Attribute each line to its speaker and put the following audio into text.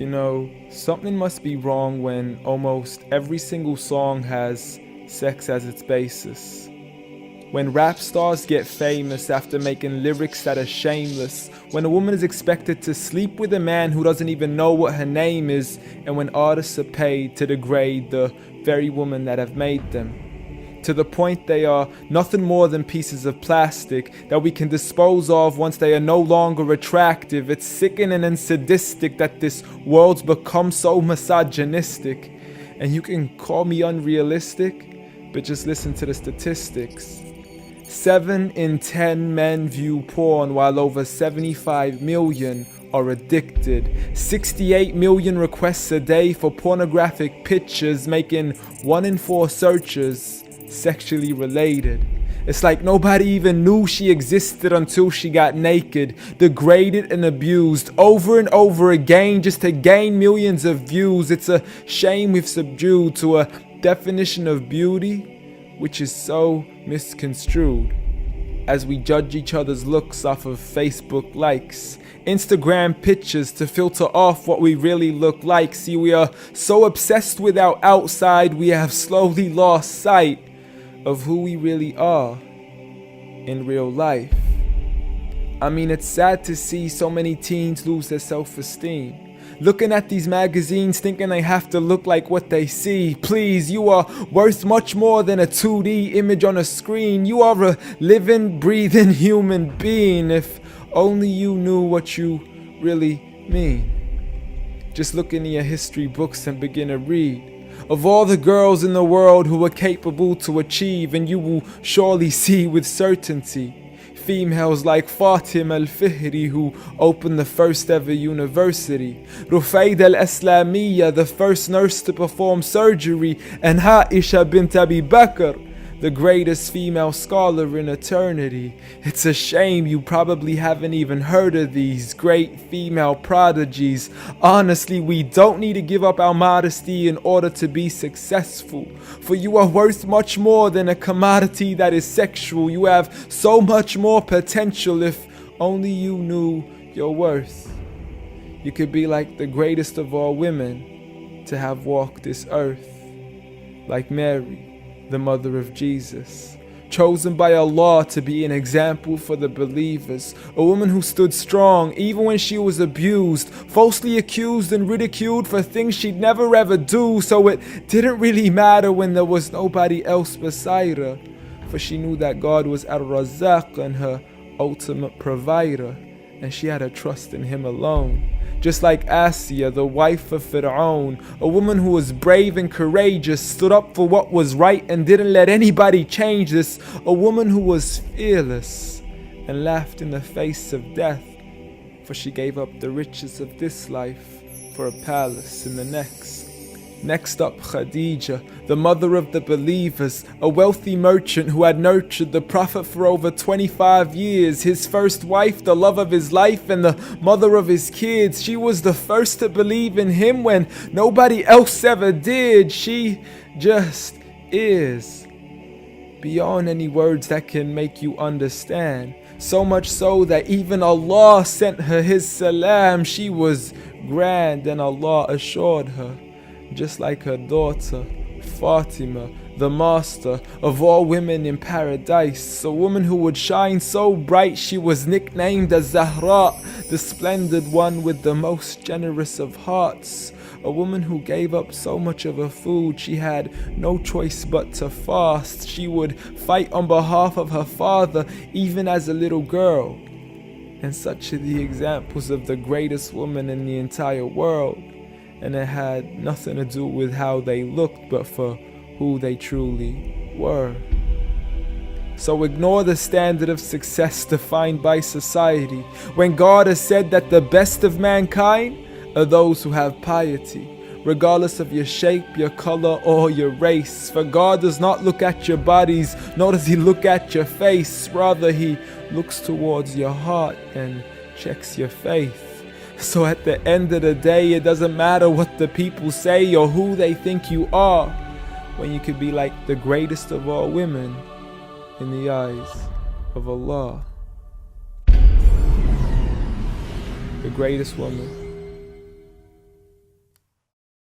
Speaker 1: know, something must be wrong when almost every single song has sex as its basis. When rap stars get famous after making lyrics that are shameless. When a woman is expected to sleep with a man who doesn't even know what her name is. And when artists are paid to degrade the very women that have made them. To the point they are nothing more than pieces of plastic that we can dispose of once they are no longer attractive. It's sickening and sadistic that this world's become so misogynistic. And you can call me unrealistic, but just listen to the statistics. 7 in 10 men view porn while over 75 million are addicted. 68 million requests a day for pornographic pictures, making 1 in 4 searches sexually related. It's like nobody even knew she existed until she got naked, degraded and abused over and over again just to gain millions of views. It's a shame we've subdued to a definition of beauty which is so misconstrued, as we judge each other's looks off of Facebook likes, Instagram pictures to filter off what we really look like. See, we are so obsessed with our outside, we have slowly lost sight of who we really are in real life. I mean, it's sad to see so many teens lose their self-esteem. Looking at these magazines thinking they have to look like what they see. Please, you are worth much more than a 2D image on a screen. You are a living, breathing human being. If only you knew what you really mean. Just look into your history books and begin to read of all the girls in the world who were capable to achieve, and you will surely see with certainty females like Fatima al-Fihri, who opened the first ever university, Rufayda al-Islamiyya, the first nurse to perform surgery, and Aisha bint Abi Bakr, the greatest female scholar in eternity. It's a shame you probably haven't even heard of these great female prodigies. Honestly, we don't need to give up our modesty in order to be successful. For you are worth much more than a commodity that is sexual. You have so much more potential if only you knew your worth. You could be like the greatest of all women to have walked this earth, like Mary, the mother of Jesus, chosen by Allah to be an example for the believers, a woman who stood strong even when she was abused, falsely accused and ridiculed for things she'd never ever do, so it didn't really matter when there was nobody else beside her, for she knew that God was Ar-Razzaq and her ultimate provider, and she had a trust in Him alone. Just like Asiya, the wife of Fir'aun, a woman who was brave and courageous, stood up for what was right and didn't let anybody change this, a woman who was fearless and laughed in the face of death, for she gave up the riches of this life for a palace in the next. Next up, Khadija, the mother of the believers, a wealthy merchant who had nurtured the Prophet for over 25 years, his first wife, the love of his life and the mother of his kids. She was the first to believe in him when nobody else ever did. She just is, beyond any words that can make you understand. So much so that even Allah sent her His salam. She was grand and Allah assured her, just like her daughter, Fatima, the master of all women in paradise, a woman who would shine so bright she was nicknamed as Zahra, the splendid one with the most generous of hearts, a woman who gave up so much of her food she had no choice but to fast. She would fight on behalf of her father even as a little girl. And such are the examples of the greatest woman in the entire world. And it had nothing to do with how they looked, but for who they truly were. So ignore the standard of success defined by society, when God has said that the best of mankind are those who have piety, regardless of your shape, your color, or your race. For God does not look at your bodies, nor does He look at your face. Rather, He looks towards your heart and checks your faith. So at the end of the day, it doesn't matter what the people say or who they think you are, when you could be like the greatest of all women in the eyes of Allah. The greatest woman